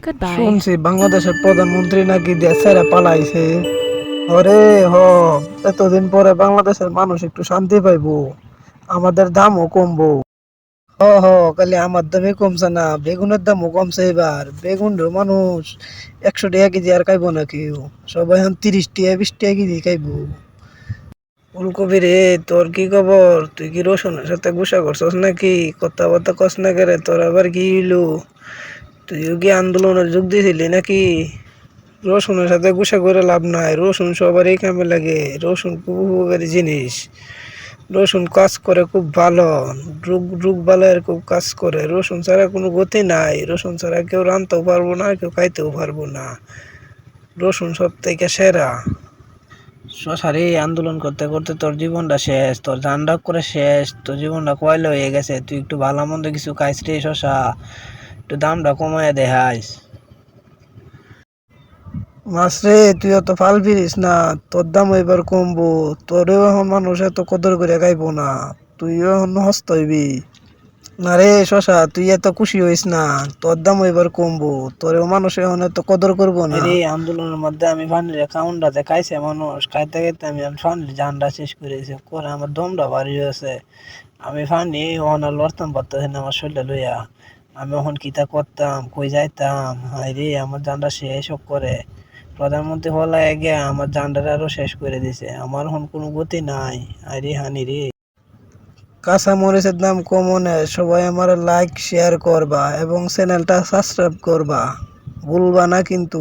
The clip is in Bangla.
Goodbye. শুনছি বাংলাদেশের প্রধানমন্ত্রী নাকি দেশ ছেড়ে পালাইছে। ওরে হ, এতদিন পরে বাংলাদেশের মানুষ একটু শান্তি পাইবো, আমাদের দামও কমবো। হ হ, খালি আমার দামই কমছে না, বেগুনের দামও কমছে এবার। বেগুন মানুষ 100 টাকা কেজি আর খাইবো না কেউ, সবাই এখন 30 টাকা 20 টাকা কেজি খাইবো। ফুলকপি রে, তোর কি খবর? তুই কি রসুনের সাথে গুসা করছস নাকি? কথাবার্তা কস না কে রে, তোর আবার কি হইলো? তুইও কি আন্দোলনের যোগ দিয়েছিলি নাকি? রসুনের সাথে গুসা করে লাভ নাই, রসুন সবারই কামে লাগে, রসুন খুব উপকারী জিনিস। রসুন কাজ করে খুব ভালো, রোগ রোগ বালাইয়ের খুব কাজ করে। রসুন ছাড়া কোনো গতি নাই, রসুন ছাড়া কেউ রানতেও পারবো না, কেউ খাইতেও পারবো না। রসুন সব থেকে সেরা। শশারে আন্দোলন করতে করতে তোর জীবনটা শেষ, তোর জানটা করে শেষ, তোর জীবনটা কয়লা হয়ে গেছে। তুই একটু ভালো মন্দ কিছু খাইস রে শশা, একটু দামটা কমায় দেখাইস। মাসরে, তুই অত ফাল ফিরিস না, তোর দাম এবার কমবো। তোরেও এখন মানুষ এত কদর করে খাইবো না, তুইও এখন হস্ত হইবি। না রে শশা, তুই এত খুশি হইস না, তোর দাম এবার কমবো, তোরেও মানুষ এখন এত কদর করবো না। এই আন্দোলনের মধ্যে আমি ফানির কাউন্টাতে খাইছে মানুষ, খাইতে খাইতে আমি ফানির জানটা শেষ করেছি, করে আমার দমটা ভারী হয়েছে। আমি ফানি ওখানে লড়তাম পারতেছি না আমার শরীরটা লইয়া। আমি এখন কিতা করতাম, কই যাইতাম? হাই রে, আমার জানটা শেষ করে। প্রধানমন্ত্রী হলা গিয়া আমার জানটা আরো শেষ করে দিছে, আমার এখন কোনো গতি নাই। আরে হানি রে। কাঁচা মরিচের দাম কমনে সবাই আমার লাইক শেয়ার করবা এবং চ্যানেলটা সাবস্ক্রাইব করবা, ভুলবা না কিন্তু।